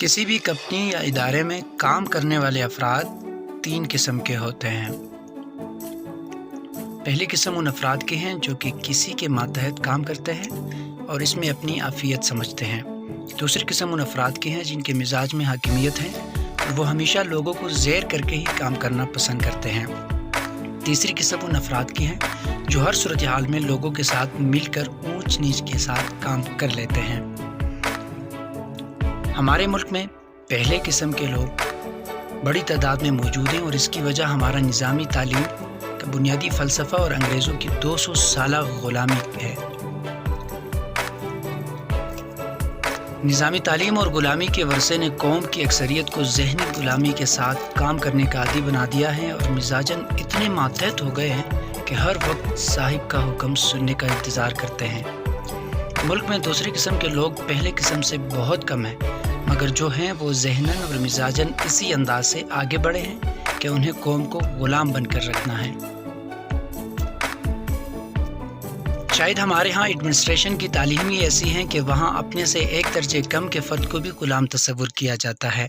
किसी भी कंपनी या इदारे में काम करने वाले अफराद 3 किस्म के होते हैं। पहली किस्म उन अफराद की हैं जो कि किसी के मातहत काम करते हैं और इसमें अपनी आफियत समझते हैं। दूसरी किस्म उन अफराद की हैं जिनके मिजाज में हाकिमियत है और वो हमेशा लोगों को ज़ेर करके ही काम करना पसंद करते हैं। तीसरी किस्म उन अफराद की हैं जो हर सूरत हाल में लोगों के साथ मिलकर ऊंच नीच के साथ काम कर लेते हैं। हमारे मुल्क में पहले किस्म के लोग बड़ी तादाद में मौजूद हैं और इसकी वजह हमारा निज़ामी तालीम का बुनियादी फ़लसफ़ा और अंग्रेज़ों की 200 साला ग़ुलामी है। निज़ामी तालीम और ग़ुलामी के वर्से ने कौम की अक्सरियत को ज़हनी ग़ुलामी के साथ काम करने का आदी बना दिया है और मिजाजन इतने मातहत हो गए हैं कि हर वक्त साहिब का हुक्म सुनने का इंतज़ार करते हैं। मुल्क में दूसरी किस्म के लोग पहले किस्म से बहुत कम हैं, मगर जो हैं वो ज़हनन और मिजाजन इसी अंदाज से आगे बढ़े हैं कि उन्हें कौम को ग़ुलाम बनकर रखना है। शायद हमारे यहाँ एडमिनिस्ट्रेशन की तालीम ही ऐसी है कि वहाँ अपने से एक दर्जे कम के फ़र्द को भी ग़ुलाम तस्वुर किया जाता है।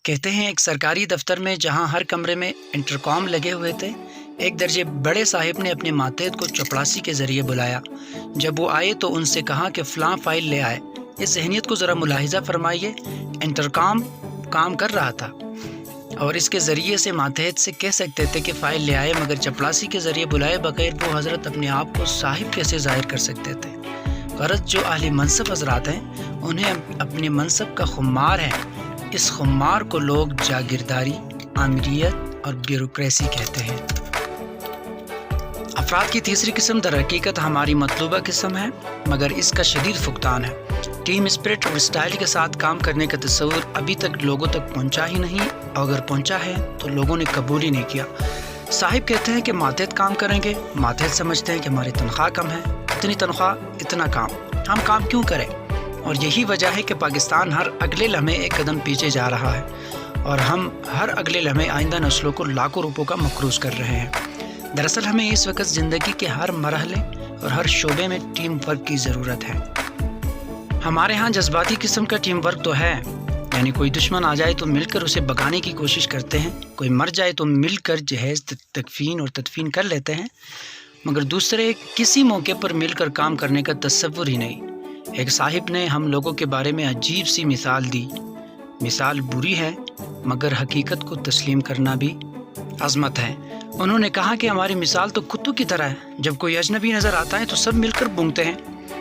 कहते हैं एक सरकारी दफ्तर में जहाँ हर कमरे में इंटरकॉम लगे हुए थे, एक दर्जे बड़े साहिब ने अपने मातहत को चपड़ासी के ज़रिए बुलाया। जब वो आए तो उनसे कहा कि फ़लाँ फ़ाइल ले आए। इस ज़हनियत को ज़रा मुलाहिज़ा फरमाइए। इंटरकॉम काम कर रहा था और इसके ज़रिए से मातहत से कह सकते थे कि फ़ाइल ले आए, मगर चपड़ासी के ज़रिए बुलाए बगैर वो हज़रत अपने आप को साहिब कैसे ज़ाहिर कर सकते थे। गरज जो अहले मनसब हज़रात हैं उन्हें अपने मनसब का खुमार है। इस खुमार को लोग जागीरदारी, आमिरियत और ब्यूरोक्रेसी कहते हैं। अफराद की तीसरी किस्म दर हकीकत हमारी मतलूबा किस्म है, मगर इसका शदीद फुकतान है। टीम स्पिरिट और स्टाइल के साथ काम करने का तस्वुर अभी तक लोगों तक पहुंचा ही नहीं, और अगर पहुंचा है तो लोगों ने कबूल ही नहीं किया। साहिब कहते हैं कि मातहत काम करेंगे, मातहत समझते हैं कि हमारी तनख्वाह कम है, इतनी तनख्वाह इतना काम, हम काम क्यों करें। और यही वजह है कि पाकिस्तान हर अगले लम्हे एक कदम पीछे जा रहा है और हम हर अगले लम्हे आइंदा नस्लों को लाखों रुपयों का मकरूज़ कर रहे हैं। दरअसल हमें इस वक्त ज़िंदगी के हर मरहले और हर शोबे में टीम वर्क की ज़रूरत है। हमारे यहाँ जज्बाती किस्म का टीम वर्क तो है, यानी कोई दुश्मन आ जाए तो मिलकर उसे भगाने की कोशिश करते हैं, कोई मर जाए तो मिलकर जहेज़, तकफीन और तदफीन कर लेते हैं, मगर दूसरे किसी मौके पर मिलकर काम करने का तस्वुर ही नहीं। एक साहिब ने हम लोगों के बारे में अजीब सी मिसाल दी। मिसाल बुरी है, मगर हकीकत को तस्लीम करना भी अज़मत है। उन्होंने कहा कि हमारी मिसाल तो कुत्तों की तरह है। जब कोई अजनबी नज़र आता है तो सब मिलकर भूंगते हैं,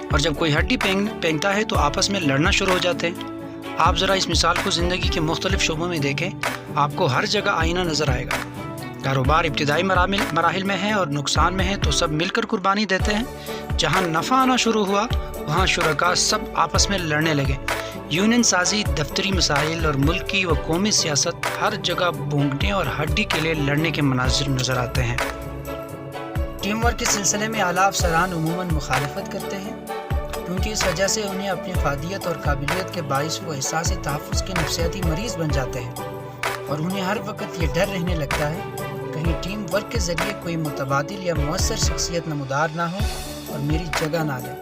और जब कोई हड्डी फेंकता है तो आपस में लड़ना शुरू हो जाते हैं। आप ज़रा इस मिसाल को ज़िंदगी के मुख्तलिफ शोबों में देखें, आपको हर जगह आईना नज़र आएगा। कारोबार इब्तिदाई मराहिल में है और नुकसान में है तो सब मिलकर कुर्बानी देते हैं। जहाँ नफ़ा आना शुरू हुआ वहाँ शुरका सब आपस में लड़ने लगे। यूनियन साजी, दफ्तरी मसाइल और मुल्की व कौमी सियासत, हर जगह भूंगने और हड्डी के लिए लड़ने के मनाजिर नज़र आते हैं। टीम वर्क के सिलसिले में आला अफसरान उमूमन मुखालफत करते हैं, क्योंकि इस वजह से उन्हें अपनी फ़ादियत और काबिलियत के बाइस वो एहसास तहफ़्फ़ुज़ के नफ्सियाती मरीज़ बन जाते हैं और उन्हें हर वक्त ये डर रहने लगता है कहीं टीम वर्क के ज़रिए कोई मुतबादिल या मुअस्सर शख्सियत नमूदार ना हो और मेरी जगह ना ले।